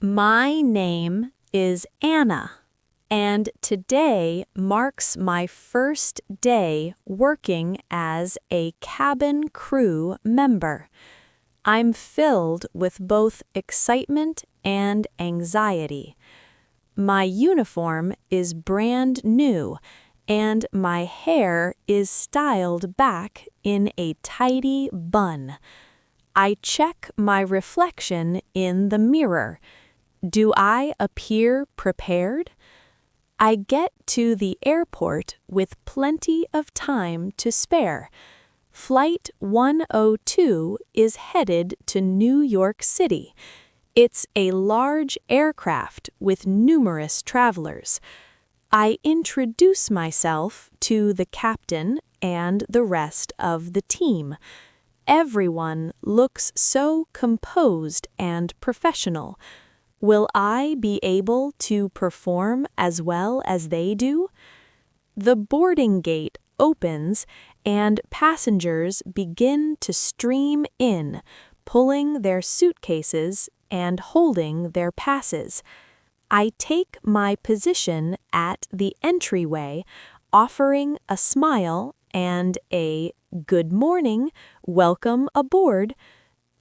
My name is Anna, and today marks my first day working as a cabin crew member. I'm filled with both excitement and anxiety. My uniform is brand new, and my hair is styled back in a tidy bun. I check my reflection in the mirror. Do I appear prepared? I get to the airport with plenty of time to spare. Flight 102 is headed to New York City. It's a large aircraft with numerous travelers. I introduce myself to the captain and the rest of the team. Everyone looks so composed and professional. Will I be able to perform as well as they do? The boarding gate opens and passengers begin to stream in, pulling their suitcases and holding their passes. I take my position at the entryway, offering a smile and a "Good morning, welcome aboard."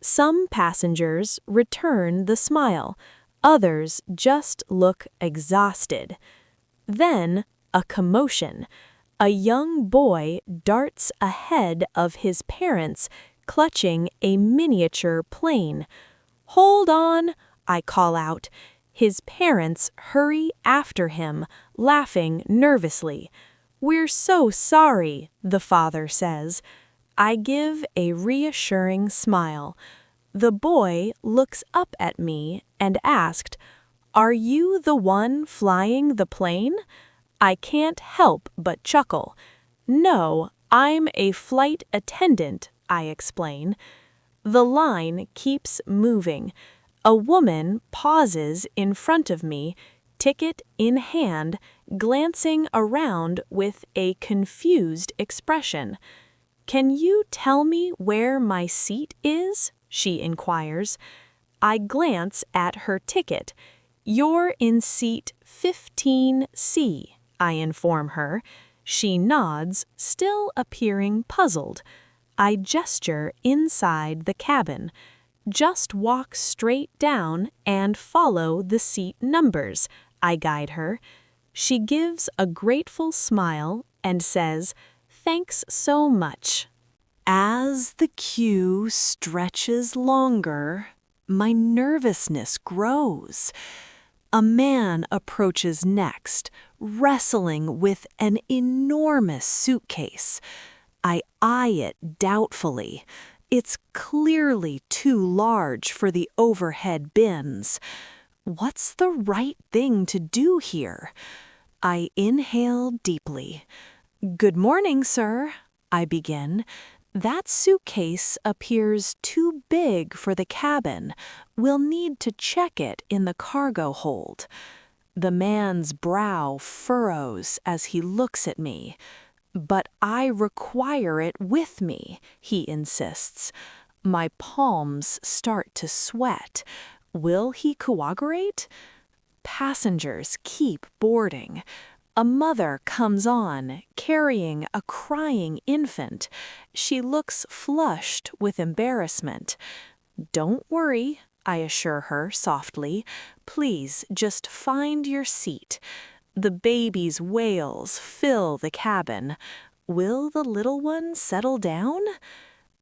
Some passengers return the smile, others just look exhausted. Then, a commotion. A young boy darts ahead of his parents, clutching a miniature plane. "Hold on," I call out. His parents hurry after him, laughing nervously. "We're so sorry," the father says. I give a reassuring smile. The boy looks up at me and asked, "Are you the one flying the plane?" I can't help but chuckle. "No, I'm a flight attendant," I explain. The line keeps moving. A woman pauses in front of me, ticket in hand, glancing around with a confused expression. "Can you tell me where my seat is?" she inquires. I glance at her ticket. "You're in seat 15C, I inform her. She nods, still appearing puzzled. I gesture inside the cabin. "Just walk straight down and follow the seat numbers," I guide her. She gives a grateful smile and says, "Thanks so much." As the queue stretches longer, my nervousness grows. A man approaches next, wrestling with an enormous suitcase. I eye it doubtfully. It's clearly too large for the overhead bins. What's the right thing to do here? I inhale deeply. "Good morning, sir," I begin. "That suitcase appears too big for the cabin. We'll need to check it in the cargo hold." The man's brow furrows as he looks at me. "But I require it with me," he insists. My palms start to sweat. Will he cooperate? Passengers keep boarding. A mother comes on, carrying a crying infant. She looks flushed with embarrassment. "Don't worry," I assure her softly. "Please just find your seat." The baby's wails fill the cabin. Will the little one settle down?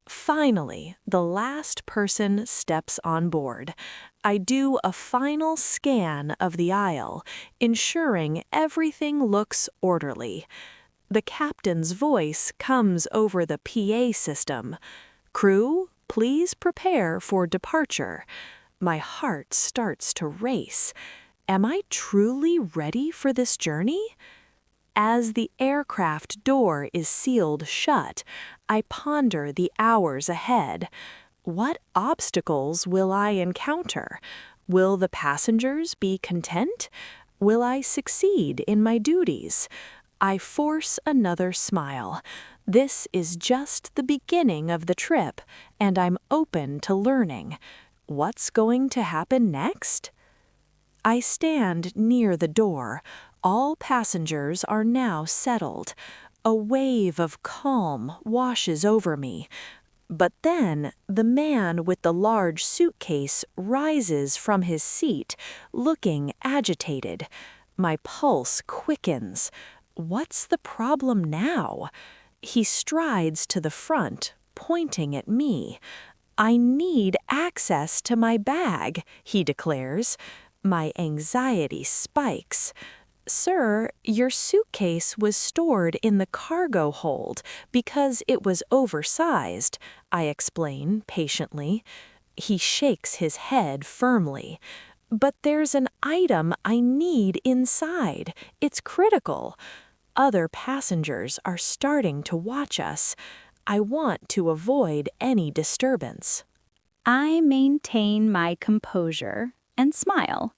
Finally, the last person steps on board. I do a final scan of the aisle, ensuring everything looks orderly. The captain's voice comes over the PA system. "Crew, please prepare for departure." My heart starts to race. Am I truly ready for this journey? As the aircraft door is sealed shut, I ponder the hours ahead. What obstacles will I encounter? Will the passengers be content? Will I succeed in my duties? I force another smile. This is just the beginning of the trip, and I'm open to learning. What's going to happen next? I stand near the door. All passengers are now settled. A wave of calm washes over me. But then the man with the large suitcase rises from his seat, looking agitated. My pulse quickens. What's the problem now? He strides to the front, pointing at me. I need access to my bag, he declares. My anxiety spikes. Sir, your suitcase was stored in the cargo hold because it was oversized, I explain patiently. He shakes his head firmly. But there's an item I need inside. It's critical. Other passengers are starting to watch us. I want to avoid any disturbance. I maintain my composure and smile.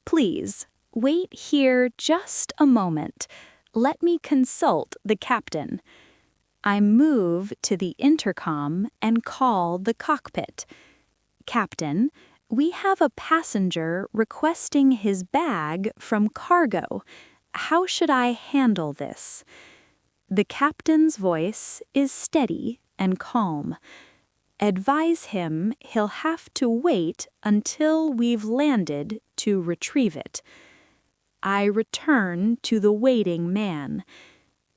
Please, wait here just a moment. Let me consult the captain. I move to the intercom and call the cockpit. Captain, we have a passenger requesting his bag from cargo. How should I handle this? The captain's voice is steady and calm. Advise him he'll have to wait until we've landed to retrieve it. I return to the waiting man.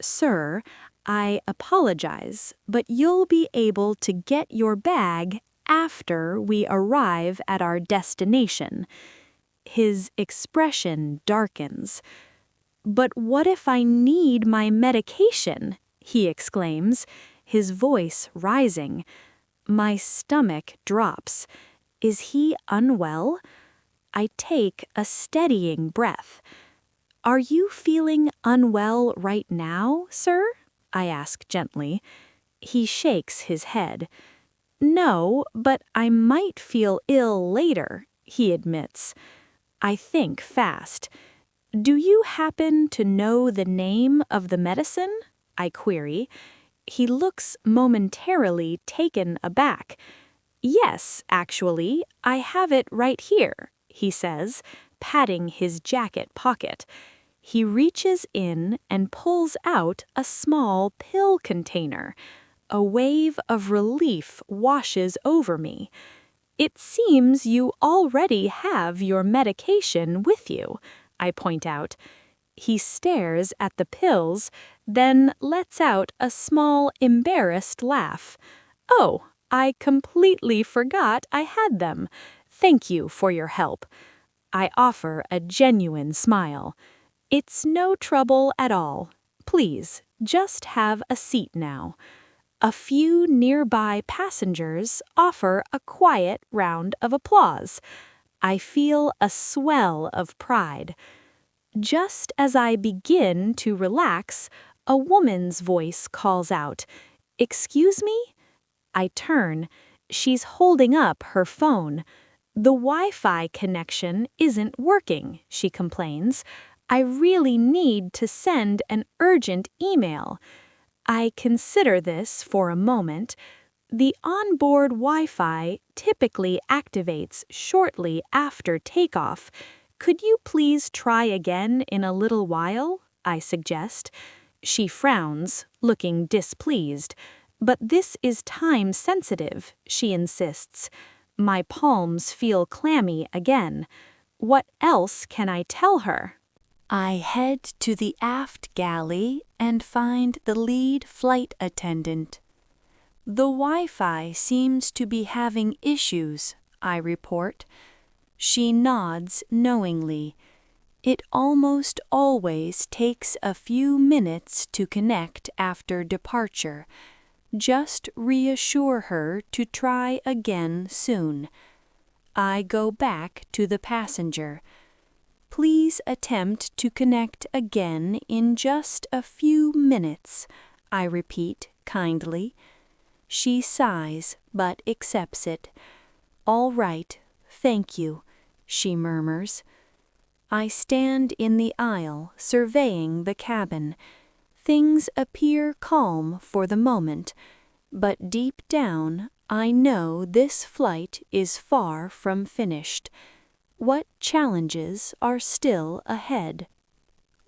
Sir, I apologize, but you'll be able to get your bag after we arrive at our destination. His expression darkens. But what if I need my medication? He exclaims, his voice rising. My stomach drops. Is he unwell? I take a steadying breath. Are you feeling unwell right now, sir? I ask gently. He shakes his head. No, but I might feel ill later, he admits. I think fast. Do you happen to know the name of the medicine? I query. He looks momentarily taken aback. Yes, actually, I have it right here, he says, patting his jacket pocket. He reaches in and pulls out a small pill container. A wave of relief washes over me. It seems you already have your medication with you, I point out. He stares at the pills, then lets out a small, embarrassed laugh. Oh, I completely forgot I had them. Thank you for your help. I offer a genuine smile. It's no trouble at all. Please, just have a seat now. A few nearby passengers offer a quiet round of applause. I feel a swell of pride. Just as I begin to relax, a woman's voice calls out, "Excuse me?" I turn. She's holding up her phone. The Wi-Fi connection isn't working, she complains. I really need to send an urgent email. I consider this for a moment. The onboard Wi-Fi typically activates shortly after takeoff. Could you please try again in a little while? I suggest. She frowns, looking displeased. But this is time sensitive, she insists. My palms feel clammy again. What else can I tell her? I head to the aft galley and find the lead flight attendant. The Wi-Fi seems to be having issues, I report. She nods knowingly. It almost always takes a few minutes to connect after departure. Just reassure her to try again soon. I go back to the passenger. Please attempt to connect again in just a few minutes, I repeat kindly. She sighs but accepts it. All right, thank you, she murmurs. I stand in the aisle surveying the cabin. Things appear calm for the moment, but deep down I know this flight is far from finished. What challenges are still ahead?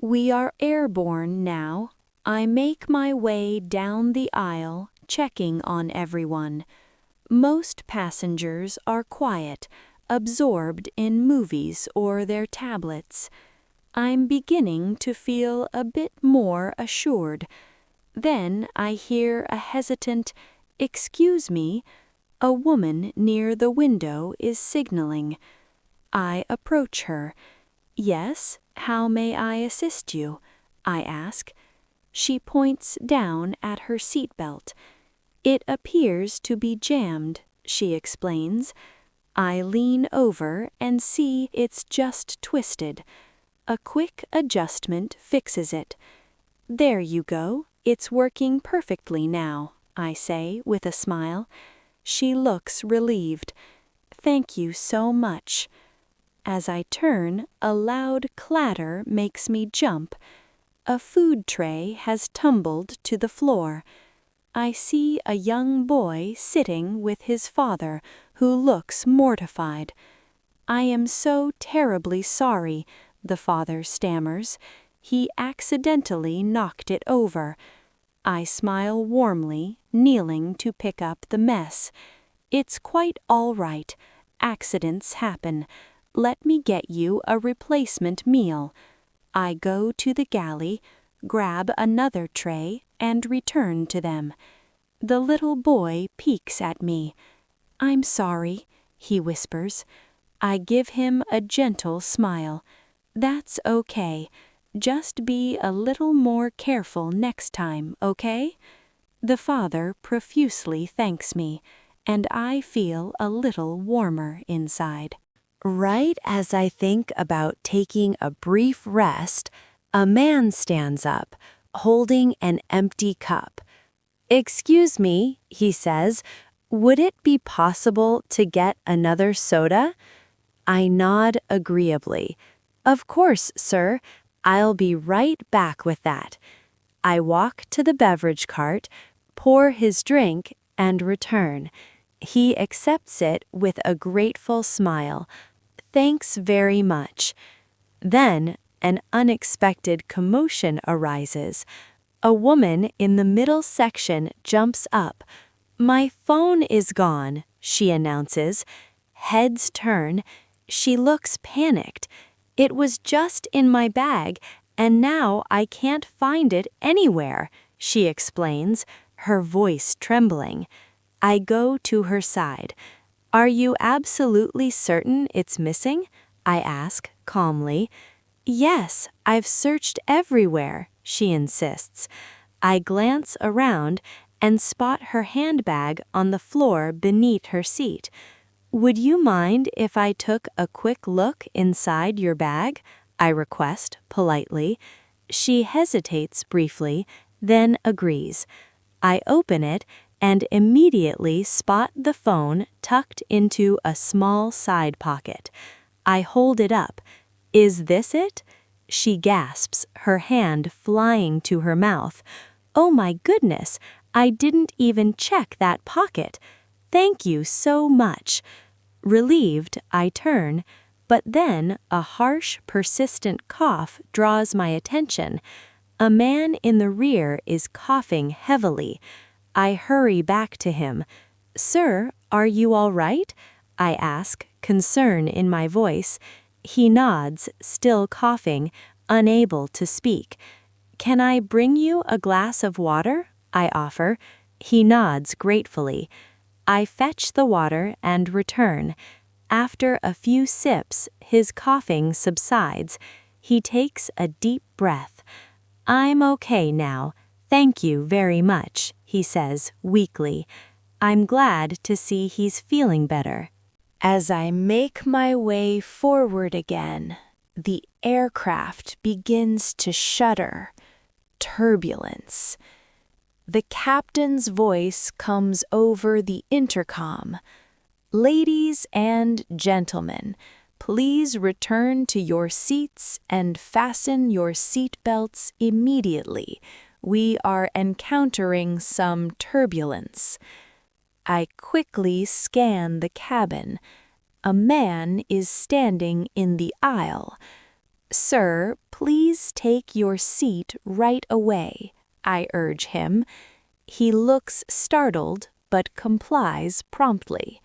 We are airborne now. I make my way down the aisle, checking on everyone. Most passengers are quiet, absorbed in movies or their tablets. I'm beginning to feel a bit more assured. Then I hear a hesitant, "Excuse me." A woman near the window is signaling. I approach her. "Yes, how may I assist you?" I ask. She points down at her seatbelt. "It appears to be jammed," she explains. I lean over and see it's just twisted. A quick adjustment fixes it. "There you go. It's working perfectly now," I say with a smile. She looks relieved. "Thank you so much." As I turn, a loud clatter makes me jump. A food tray has tumbled to the floor. I see a young boy sitting with his father, who looks mortified. "I am so terribly sorry," the father stammers. "He accidentally knocked it over." I smile warmly, kneeling to pick up the mess. "It's quite all right. Accidents happen. Let me get you a replacement meal." I go to the galley, grab another tray, and return to them. The little boy peeks at me. "I'm sorry," he whispers. I give him a gentle smile. "That's okay. Just be a little more careful next time, okay?" The father profusely thanks me, and I feel a little warmer inside. Right as I think about taking a brief rest, a man stands up, holding an empty cup. "Excuse me," he says, "would it be possible to get another soda?" I nod agreeably. "Of course, sir. I'll be right back with that." I walk to the beverage cart, pour his drink, and return. He accepts it with a grateful smile. "Thanks very much." Then an unexpected commotion arises. A woman in the middle section jumps up. "My phone is gone," she announces. Heads turn. She looks panicked. "It was just in my bag, and now I can't find it anywhere," she explains, her voice trembling. I go to her side. "Are you absolutely certain it's missing?" I ask, calmly. "Yes, I've searched everywhere," she insists. I glance around and spot her handbag on the floor beneath her seat. "Would you mind if I took a quick look inside your bag?" I request, politely. She hesitates briefly, then agrees. I open it and immediately spot the phone tucked into a small side pocket. I hold it up. "Is this it?" She gasps, her hand flying to her mouth. "Oh my goodness, I didn't even check that pocket. Thank you so much." Relieved, I turn, but then a harsh, persistent cough draws my attention. A man in the rear is coughing heavily. I hurry back to him. "Sir, are you all right?" I ask, concern in my voice. He nods, still coughing, unable to speak. "Can I bring you a glass of water?" I offer. He nods gratefully. I fetch the water and return. After a few sips, his coughing subsides. He takes a deep breath. "I'm okay now. Thank you very much," he says weakly. I'm glad to see he's feeling better. As I make my way forward again, the aircraft begins to shudder. Turbulence. The captain's voice comes over the intercom. "Ladies and gentlemen, please return to your seats and fasten your seat belts immediately. We are encountering some turbulence." I quickly scan the cabin. A man is standing in the aisle. "Sir, please take your seat right away," I urge him. He looks startled but complies promptly.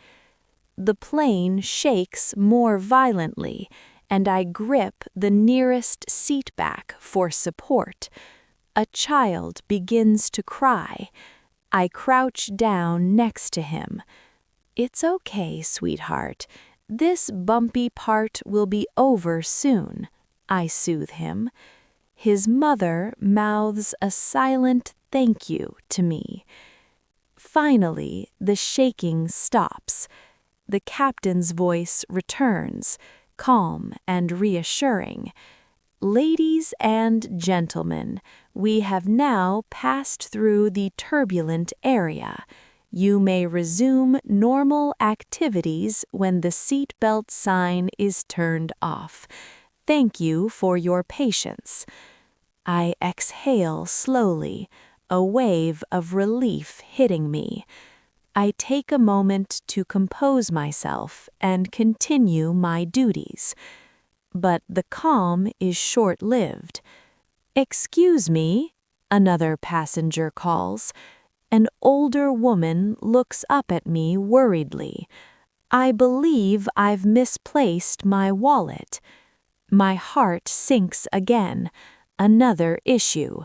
The plane shakes more violently, and I grip the nearest seat back for support. A child begins to cry. I crouch down next to him. "It's okay, sweetheart. This bumpy part will be over soon," I soothe him. His mother mouths a silent thank you to me. Finally, the shaking stops. The captain's voice returns, calm and reassuring. "Ladies and gentlemen, we have now passed through the turbulent area. You may resume normal activities when the seatbelt sign is turned off. Thank you for your patience." I exhale slowly, a wave of relief hitting me. I take a moment to compose myself and continue my duties. But the calm is short-lived. "Excuse me," another passenger calls. An older woman looks up at me worriedly. I believe I've misplaced my wallet. My heart sinks again. Another issue.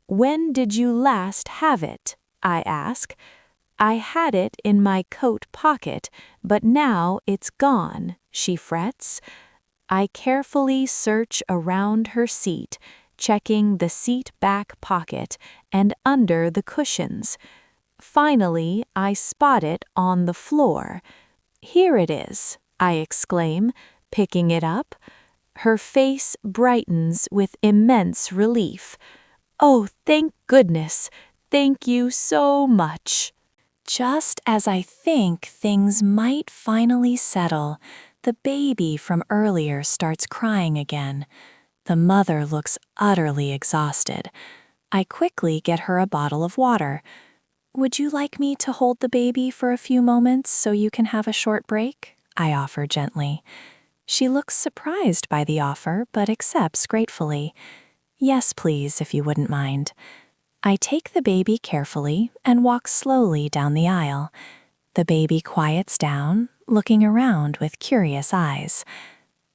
"When did you last have it?" I ask. "I had it in my coat pocket, but now it's gone," she frets. I carefully search around her seat, checking the seat back pocket and under the cushions. Finally, I spot it on the floor. "Here it is," I exclaim, picking it up. Her face brightens with immense relief. "Oh, thank goodness! Thank you so much." Just as I think things might finally settle, the baby from earlier starts crying again. The mother looks utterly exhausted. I quickly get her a bottle of water. "Would you like me to hold the baby for a few moments so you can have a short break?" I offer gently. She looks surprised by the offer, but accepts gratefully. "Yes, please, if you wouldn't mind." I take the baby carefully and walk slowly down the aisle. The baby quiets down, looking around with curious eyes.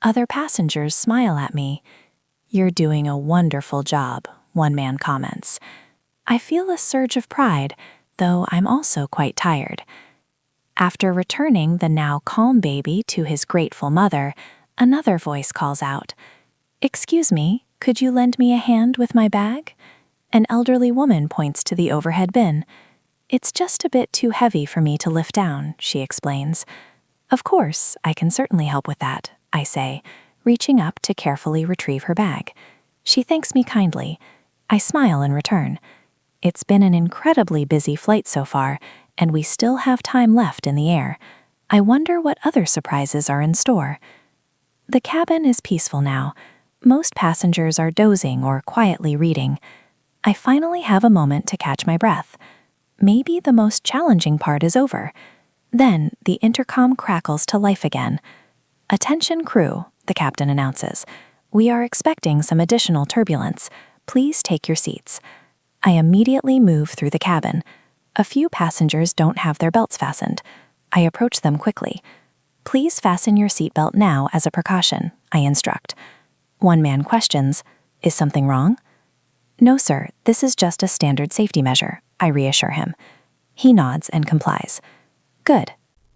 Other passengers smile at me. "You're doing a wonderful job," one man comments. I feel a surge of pride, though I'm also quite tired. After returning the now calm baby to his grateful mother, another voice calls out, "Excuse me, could you lend me a hand with my bag?" An elderly woman points to the overhead bin. "It's just a bit too heavy for me to lift down," she explains. "Of course, I can certainly help with that," I say, reaching up to carefully retrieve her bag. She thanks me kindly. I smile in return. It's been an incredibly busy flight so far, and we still have time left in the air. I wonder what other surprises are in store. The cabin is peaceful now. Most passengers are dozing or quietly reading. I finally have a moment to catch my breath. Maybe the most challenging part is over. Then the intercom crackles to life again. "Attention crew," the captain announces. "We are expecting some additional turbulence. Please take your seats." I immediately move through the cabin. A few passengers don't have their belts fastened. I approach them quickly. "Please fasten your seatbelt now as a precaution," I instruct. One man questions, "Is something wrong?" "No, sir, this is just a standard safety measure," I reassure him. He nods and complies. Good.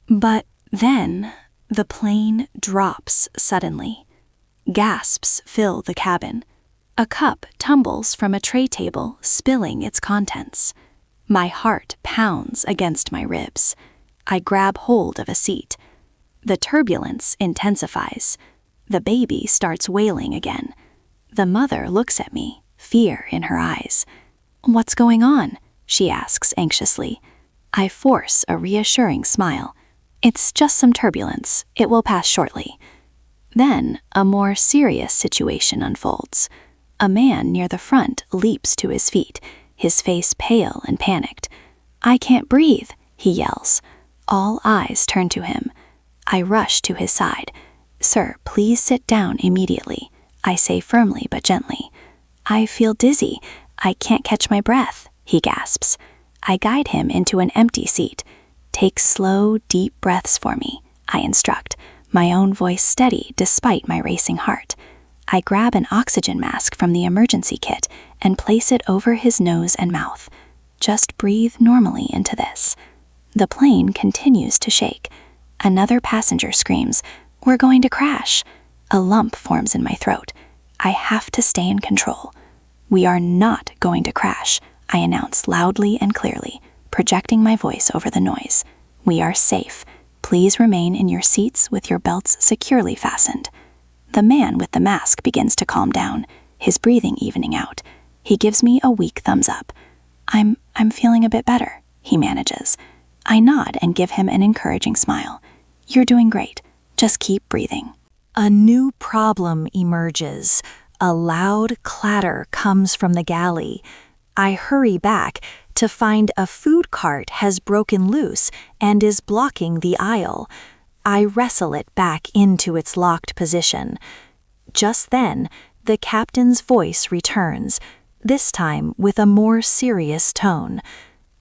But then the plane drops suddenly. Gasps fill the cabin. A cup tumbles from a tray table, spilling its contents. My heart pounds against my ribs. I grab hold of a seat. The turbulence intensifies. The baby starts wailing again. The mother looks at me, fear in her eyes. "What's going on?" she asks anxiously. I force a reassuring smile. "It's just some turbulence. It will pass shortly." Then a more serious situation unfolds. A man near the front leaps to his feet, his face pale and panicked. "I can't breathe," he yells. All eyes turn to him. I rush to his side. "Sir, please sit down immediately," I say firmly but gently. "I feel dizzy. I can't catch my breath," he gasps. I guide him into an empty seat. "Take slow, deep breaths for me," I instruct, my own voice steady despite my racing heart. I grab an oxygen mask from the emergency kit and place it over his nose and mouth. "Just breathe normally into this." The plane continues to shake. Another passenger screams, "We're going to crash." A lump forms in my throat. I have to stay in control. "We are not going to crash," I announce loudly and clearly, projecting my voice over the noise. "We are safe. Please remain in your seats with your belts securely fastened." The man with the mask begins to calm down, his breathing evening out. He gives me a weak thumbs up. I'm feeling a bit better," he manages. I nod and give him an encouraging smile. "You're doing great. Just keep breathing." A new problem emerges. A loud clatter comes from the galley. I hurry back to find a food cart has broken loose and is blocking the aisle. I wrestle it back into its locked position. Just then, the captain's voice returns, this time with a more serious tone.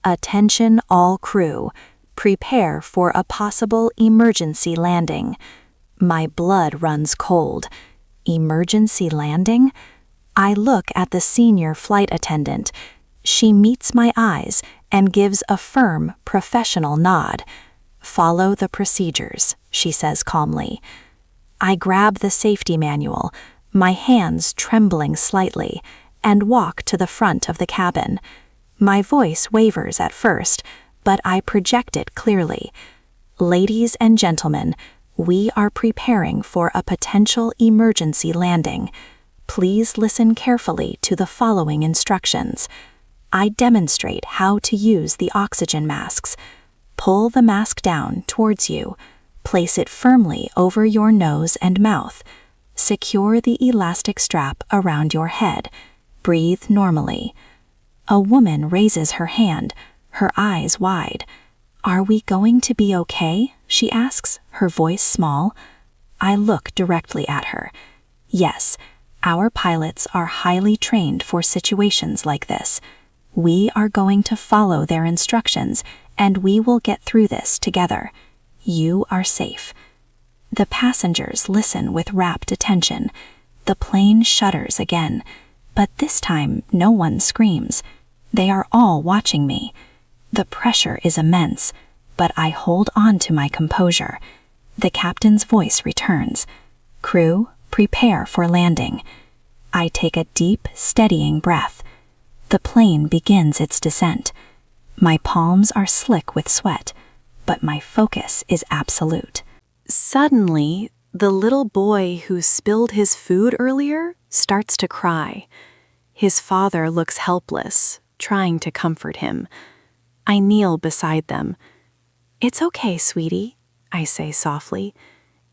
"Attention all crew. Prepare for a possible emergency landing." My blood runs cold. Emergency landing? I look at the senior flight attendant. She meets my eyes and gives a firm, professional nod. "Follow the procedures," she says calmly. I grab the safety manual, my hands trembling slightly, and walk to the front of the cabin. My voice wavers at first, but I project it clearly. "Ladies and gentlemen, we are preparing for a potential emergency landing. Please listen carefully to the following instructions." I demonstrate how to use the oxygen masks. Pull the mask down towards you. Place it firmly over your nose and mouth. Secure the elastic strap around your head. Breathe normally. A woman raises her hand, her eyes wide. "Are we going to be okay?" she asks, her voice small. I look directly at her. "Yes, our pilots are highly trained for situations like this. We are going to follow their instructions, and we will get through this together. You are safe." The passengers listen with rapt attention. The plane shudders again, but this time no one screams. They are all watching me. The pressure is immense, but I hold on to my composure. The captain's voice returns. "Crew, prepare for landing." I take a deep, steadying breath. The plane begins its descent. My palms are slick with sweat, but my focus is absolute. Suddenly, the little boy who spilled his food earlier starts to cry. His father looks helpless, trying to comfort him. I kneel beside them. "It's okay, sweetie," I say softly.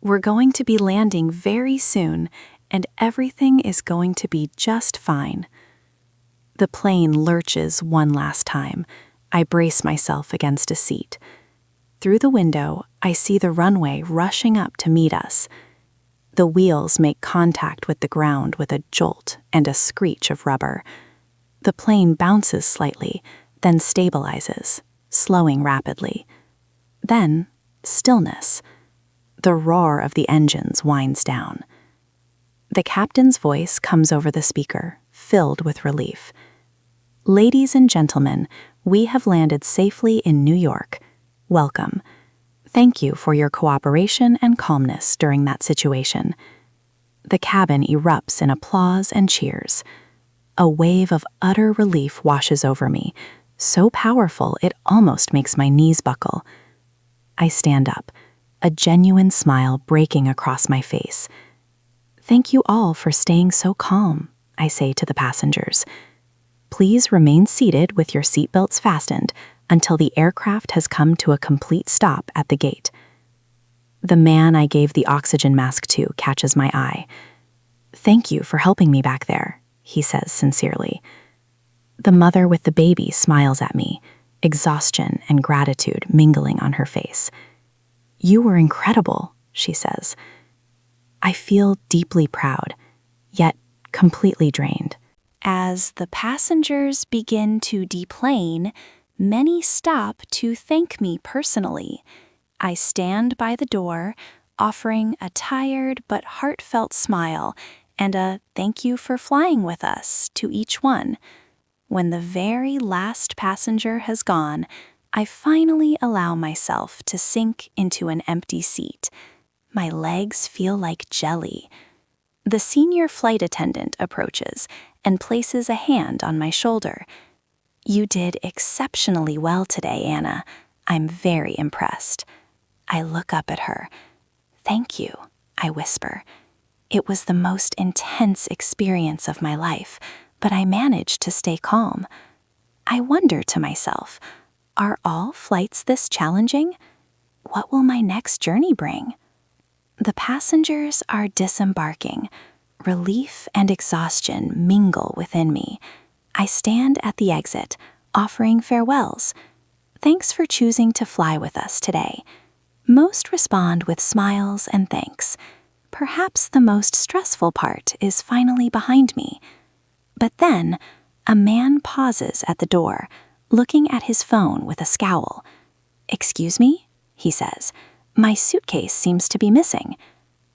"We're going to be landing very soon, and everything is going to be just fine." The plane lurches one last time. I brace myself against a seat. Through the window, I see the runway rushing up to meet us. The wheels make contact with the ground with a jolt and a screech of rubber. The plane bounces slightly, then stabilizes, slowing rapidly. Then, stillness. The roar of the engines winds down. The captain's voice comes over the speaker, filled with relief. "Ladies and gentlemen, we have landed safely in New York. Welcome. Thank you for your cooperation and calmness during that situation." The cabin erupts in applause and cheers. A wave of utter relief washes over me, so powerful it almost makes my knees buckle. I stand up, a genuine smile breaking across my face. "Thank you all for staying so calm," I say to the passengers. "Please remain seated with your seatbelts fastened until the aircraft has come to a complete stop at the gate." The man I gave the oxygen mask to catches my eye. "Thank you for helping me back there," he says sincerely. The mother with the baby smiles at me, exhaustion and gratitude mingling on her face. "You were incredible," she says. I feel deeply proud, yet completely drained. As the passengers begin to deplane, many stop to thank me personally. I stand by the door, offering a tired but heartfelt smile and a "thank you for flying with us" to each one. When the very last passenger has gone, I finally allow myself to sink into an empty seat. My legs feel like jelly. The senior flight attendant approaches and places a hand on my shoulder. "You did exceptionally well today, Anna. I'm very impressed." I look up at her. "Thank you," I whisper. It was the most intense experience of my life, but I managed to stay calm. I wonder to myself, are all flights this challenging? What will my next journey bring? The passengers are disembarking. Relief and exhaustion mingle within me. I stand at the exit, offering farewells. "Thanks for choosing to fly with us today." Most respond with smiles and thanks. Perhaps the most stressful part is finally behind me. But then, a man pauses at the door, looking at his phone with a scowl. "Excuse me?" he says. "My suitcase seems to be missing."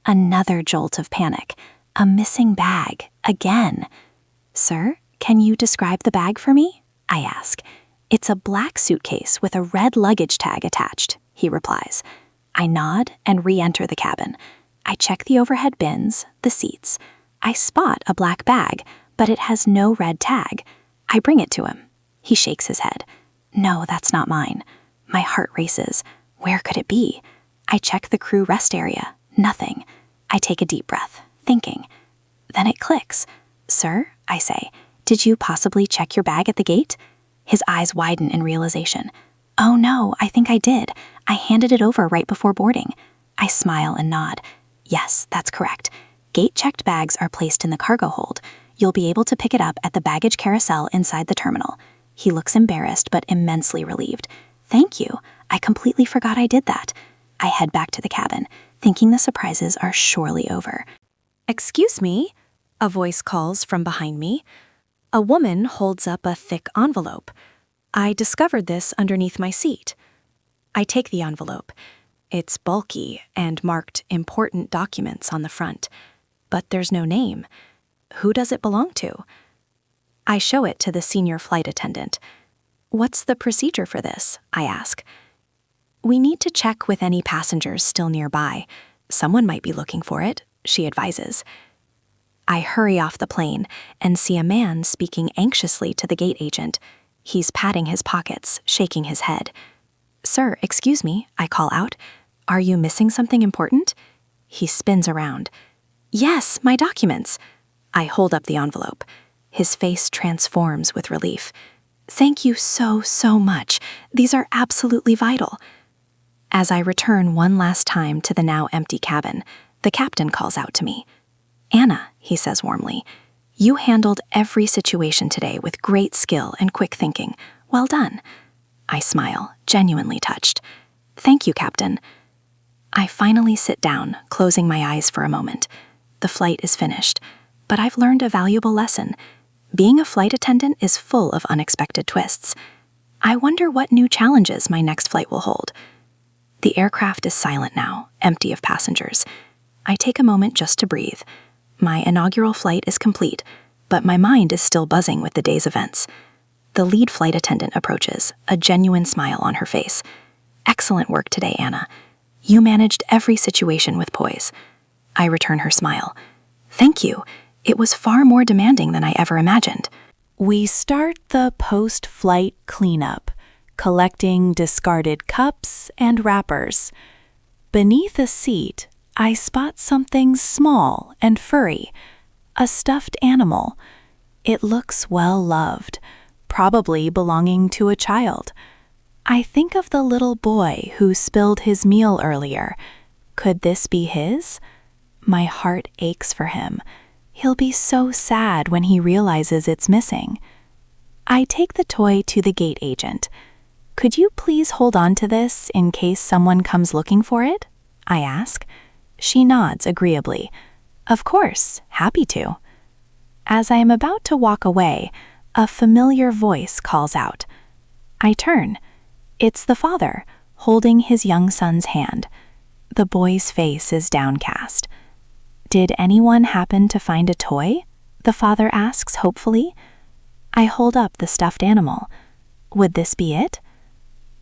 Another jolt of panic. A missing bag, again. "Sir, can you describe the bag for me?" I ask. "It's a black suitcase with a red luggage tag attached," he replies. I nod and re-enter the cabin. I check the overhead bins, the seats. I spot a black bag, but it has no red tag. I bring it to him. He shakes his head. "No, that's not mine." My heart races. Where could it be? I check the crew rest area. Nothing. I take a deep breath, thinking. Then it clicks. "Sir," I say, "did you possibly check your bag at the gate?" His eyes widen in realization. "Oh no, I think I did. I handed it over right before boarding." I smile and nod. "Yes, that's correct. Gate-checked bags are placed in the cargo hold. You'll be able to pick it up at the baggage carousel inside the terminal." He looks embarrassed but immensely relieved. "Thank you. I completely forgot I did that." I head back to the cabin, thinking the surprises are surely over. "Excuse me," a voice calls from behind me. A woman holds up a thick envelope. I discovered this underneath my seat. I take the envelope. It's bulky and marked "important documents" on the front. But there's no name. Who does it belong to? I show it to the senior flight attendant. "What's the procedure for this?" I ask. "We need to check with any passengers still nearby. Someone might be looking for it," she advises. I hurry off the plane and see a man speaking anxiously to the gate agent. He's patting his pockets, shaking his head. "Sir, excuse me," I call out. "Are you missing something important?" He spins around. "Yes, my documents." I hold up the envelope. His face transforms with relief. "Thank you so much. These are absolutely vital." As I return one last time to the now empty cabin, the captain calls out to me. "Anna," he says warmly, "you handled every situation today with great skill and quick thinking. Well done." I smile, genuinely touched. "Thank you, Captain." I finally sit down, closing my eyes for a moment. The flight is finished, but I've learned a valuable lesson. Being a flight attendant is full of unexpected twists. I wonder what new challenges my next flight will hold. The aircraft is silent now, empty of passengers. I take a moment just to breathe. My inaugural flight is complete, but my mind is still buzzing with the day's events. The lead flight attendant approaches, a genuine smile on her face. "Excellent work today, Anna. You managed every situation with poise." I return her smile. "Thank you. It was far more demanding than I ever imagined." We start the post-flight cleanup, collecting discarded cups and wrappers. Beneath a seat, I spot something small and furry, a stuffed animal. It looks well-loved, probably belonging to a child. I think of the little boy who spilled his meal earlier. Could this be his? My heart aches for him. He'll be so sad when he realizes it's missing. I take the toy to the gate agent. Could you please hold on to this in case someone comes looking for it? I ask. She nods agreeably. Of course, happy to. As I am about to walk away, a familiar voice calls out. I turn. It's the father, holding his young son's hand. The boy's face is downcast. Did anyone happen to find a toy? The father asks hopefully. I hold up the stuffed animal. Would this be it?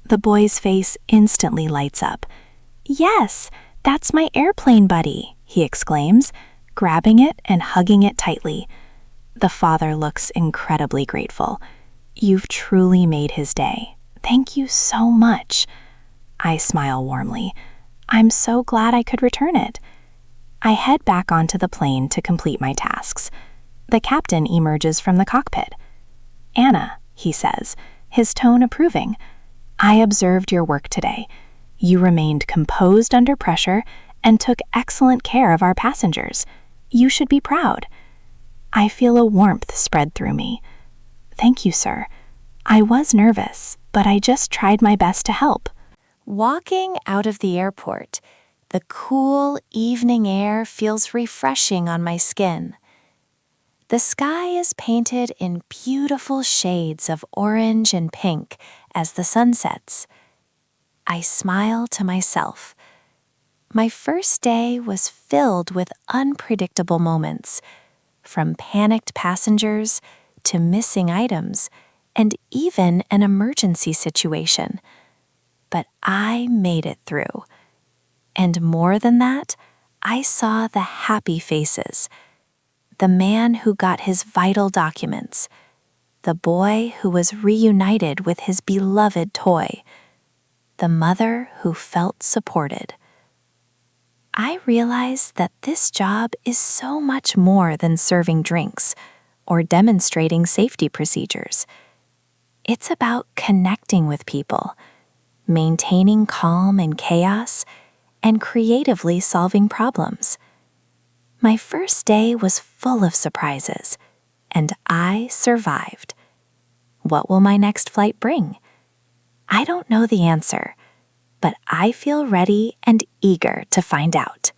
The boy's face instantly lights up. Yes, that's my airplane buddy, he exclaims, grabbing it and hugging it tightly. The father looks incredibly grateful. You've truly made his day. Thank you so much. I smile warmly. I'm so glad I could return it. I head back onto the plane to complete my tasks. The captain emerges from the cockpit. Anna, he says, his tone approving. I observed your work today. You remained composed under pressure and took excellent care of our passengers. You should be proud. I feel a warmth spread through me. Thank you, sir. I was nervous, but I just tried my best to help. Walking out of the airport, the cool evening air feels refreshing on my skin. The sky is painted in beautiful shades of orange and pink as the sun sets. I smile to myself. My first day was filled with unpredictable moments, from panicked passengers to missing items, and even an emergency situation. But I made it through. And more than that, I saw the happy faces. The man who got his vital documents. The boy who was reunited with his beloved toy. The mother who felt supported. I realized that this job is so much more than serving drinks or demonstrating safety procedures. It's about connecting with people, maintaining calm in chaos, and creatively solving problems. My first day was full of surprises, and I survived. What will my next flight bring? I don't know the answer, but I feel ready and eager to find out.